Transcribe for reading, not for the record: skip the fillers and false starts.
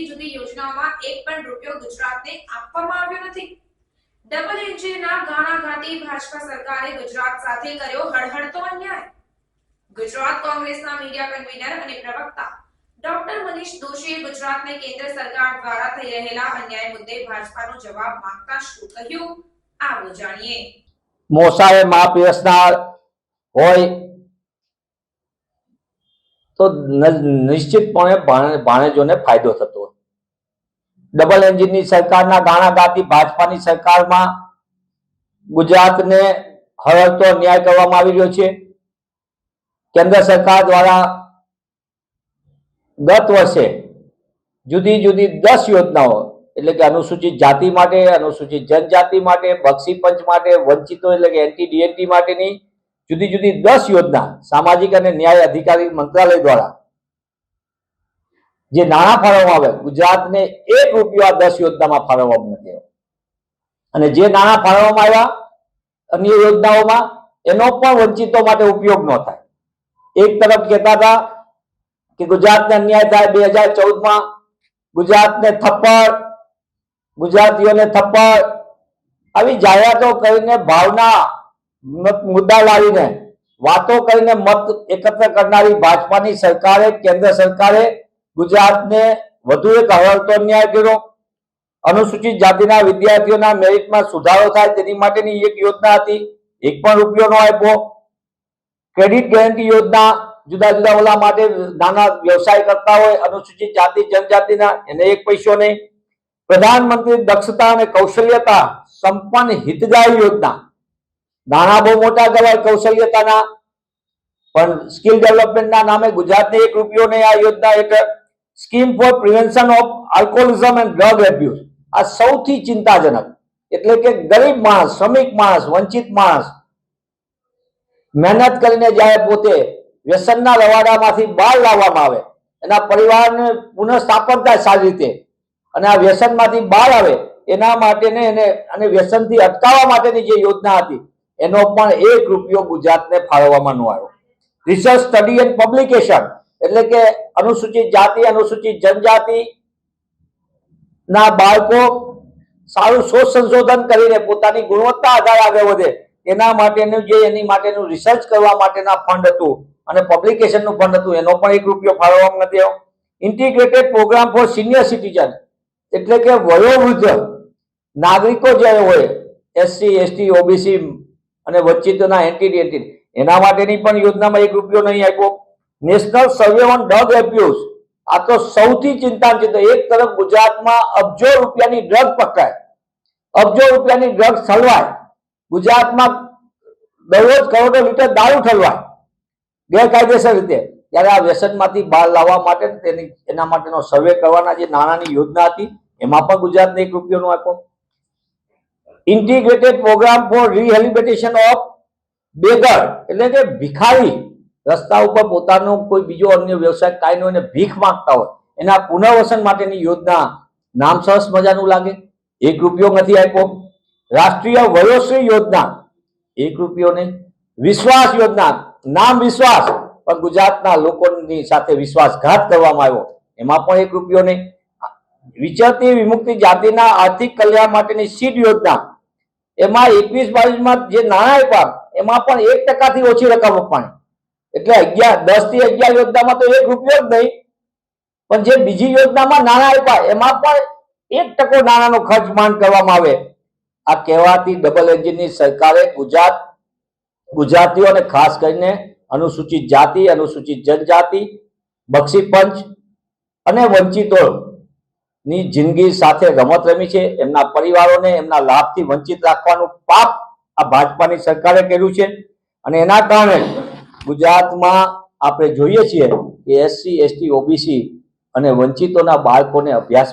જુદી જુદી યોજનાઓમાં એક પણ રૂપિયો ગુજરાતને આપવામાં આવ્યો નથી. ડબલ એન્જિનના ગાણાઘાતી ભાજપા સરકારે ગુજરાત સાથે કર્યો હળહળતો અન્યાય. ગુજરાત કોંગ્રેસના મીડિયા કન્વીનર અને પ્રવક્તા ડોક્ટર મનીષ દોશીએ ગુજરાતને કેન્દ્ર સરકાર દ્વારા થઈ રહેલા અન્યાય મુદ્દે ભાજપાનો જવાબ માંગતા શું કહ્યું, આવો જાણીએ. મોસાએ માપ વ્યસનાર હોય તો નિશ્ચિતપણે ભાણેજોને ફાયદો થતો હોય. ડબલ એન્જિનની સરકારના ગાણાગાતી ભાજપાની સરકારમાં ગુજરાતને હળહળતો અન્યાય કરવામાં આવી રહ્યો છે. કેન્દ્ર સરકાર દ્વારા ગત વર્ષે જુદી જુદી 10 યોજનાઓ એટલે કે અનુસૂચિત જાતિ માટે, અનુસૂચિત જનજાતિ માટે, બક્ષી પંચ માટે, વંચિતો એટલે કે એન્ટી ડીએનટી માટેની જુદી જુદી 10 યોજના સામાજિક અને ન્યાય અધિકારી મંત્રાલય દ્વારા જે નાણાં ફાળવવામાં આવે, ગુજરાતને 1 રૂપિયો આ 10 યોજનામાં ફાળવવામાં નથી આવ્યો. અને જે નાણાં ફાળવવામાં આવ્યા અન્ય યોજનાઓમાં એનો પણ વંચિતો માટે ઉપયોગ ન થાય. એક તરફ કહેતા હતા કે ગુજરાતને અન્યાય થાય, 2014માં ગુજરાતને થપ્પડ, ગુજરાતીઓને થપ્પડ, આવી જાહેરાતો કરીને ભાવના મુદ્દા લાવીને વાતો કરીને મત એકત્ર કરનારી ભાજપાની સરકારે, કેન્દ્ર સરકારે ગુજરાતને વધુ એક હળહળતો અન્યાય કર્યો. અનુસૂચિત જાતિના વિદ્યાર્થીઓના મેરિટમાં સુધારો થાય તેની માટેની એક યોજના હતી, 1 પણ રૂપિયો ન આપ્યો. ક્રેડિટ ગેરંટી યોજના જુદા જુદા ઓલા માટે નાના વ્યવસાય કરતા હોય અનુસૂચિત જાતિ જનજાતિના, એને 1 પૈસો નહીં. પ્રધાનમંત્રી દક્ષતા અને કૌશલ્યતા સંપન્ન હિતગ્રાહી યોજના, નાણાં બહુ મોટા કહેવાય કૌશલ્યતાના, પણ સ્કિલ ડેવલપમેન્ટના નામે ગુજરાતને 1 રૂપિયો નહીં આ યોજના હેઠળ. Scheme for prevention of alcoholism and drug abuse, આ સૌથી ચિંતાજનક. એટલે કે ગરીબ માણસ, શ્રમિક માણસ, વંચિત માણસ મહેનત કરીને જ્યારે પોતે વ્યસનના રવાડામાંથી બહાર લાવવામાં આવે, એના પરિવારને પુનઃસ્થાપન થાય સારી રીતે, અને આ વ્યસનમાંથી બહાર આવે એના માટેને એને અને વ્યસનથી અટકાવવા માટેની જે યોજના હતી એનો પણ 1 રૂપિયો ગુજરાતને ફાળવવામાં ન આવ્યો. રિસર્ચ, સ્ટડી એન્ડ પબ્લિકેશન એટલે કે અનુસૂચિત જાતિ, અનુસૂચિત જનજાતિ ના બાળકો સારું શોધ સંશોધન કરીને પોતાની ગુણવત્તા આધારે આગળ વધે એના માટેનું જે એની માટેનું રિસર્ચ કરવા માટેના ફંડ હતું અને પબ્લિકેશનનું ફંડ હતું એનો પણ 1 રૂપિયો ફાળવવામાં નથી આવ્યો. Integrated program for senior citizen એટલે કે વયોવૃદ્ધ નાગરિકો જે હોય એસસી, એસટી, ઓબીસી અને વંચિતોના એન્ટી ડીએનટી એના માટેની પણ યોજનામાં 1 રૂપિયો નહીં આપ્યો. National survey on drug abuse, આ તો સૌથી ચિંતાજનક. એક તરફ ગુજરાતમાં અબજો રૂપિયાની ડ્રગ પકડાય, અબજો રૂપિયાની ડ્રગ ઠલવાય, ગુજરાતમાં દરરોજ કરોડો લીટર દારૂ ઠલવાય ગેરકાયદેસર રીતે, ત્યારે આ વ્યસનમાંથી બહાર લાવવા માટે એના માટેનો સર્વે કરવાના જે નાણાંની યોજના હતી એમાં પણ ગુજરાતને 1 રૂપિયો ન આપ્યો. Integrated program for rehabilitation of beggar એટલે કે ભિખારી, રસ્તા ઉપર પોતાનો કોઈ બીજો અન્ય વ્યવસાય કાંઈ ન હોય ને ભીખ માંગતા હોય એના પુનર્વસન માટેની યોજના, નામ સરસ મજાનું લાગે, 1 રૂપિયો નથી આપ્યો. રાષ્ટ્રીય વયોશ્રી યોજના 1 રૂપિયો નહીં. વિશ્વાસ યોજના, નામ વિશ્વાસ પણ ગુજરાતના લોકોની સાથે વિશ્વાસઘાત કરવામાં આવ્યો, એમાં પણ 1 રૂપિયો નહીં. વિચરતી વિમુક્તિ જાતિના આર્થિક કલ્યાણ માટેની સીડ યોજના, એમાં 21-22માં જે નાણાં આપ્યા એમાં પણ 1% ઓછી રકમ આપવાની, એટલે 10 થી 11 યોજનામાં તો 1 રૂપિયો જ નહીં, પણ જે બીજી યોજનામાં નાણાં આપ્યા એમાં પણ 1% નાણાંનો ખર્ચ માંડ કરવામાં આવે. આ કહેવાતી ડબલ એન્જિનની સરકારે ગુજરાતીઓ અને ખાસ કરીને અનુસૂચિત જાતિ, અનુસૂચિત જનજાતિ, બક્ષી પંચ અને વંચિતોની જિંદગી સાથે રમત રમી છે. એમના પરિવારોને એમના લાભથી વંચિત રાખવાનું પાપ આ ભાજપાની સરકારે કર્યું છે. અને એના કારણે ગુજરાતમાં આપણે જોઈએ છીએ કે એસસી, એસટી, ઓબીસી અને વંચિતોના બાળકોને અભ્યાસમાં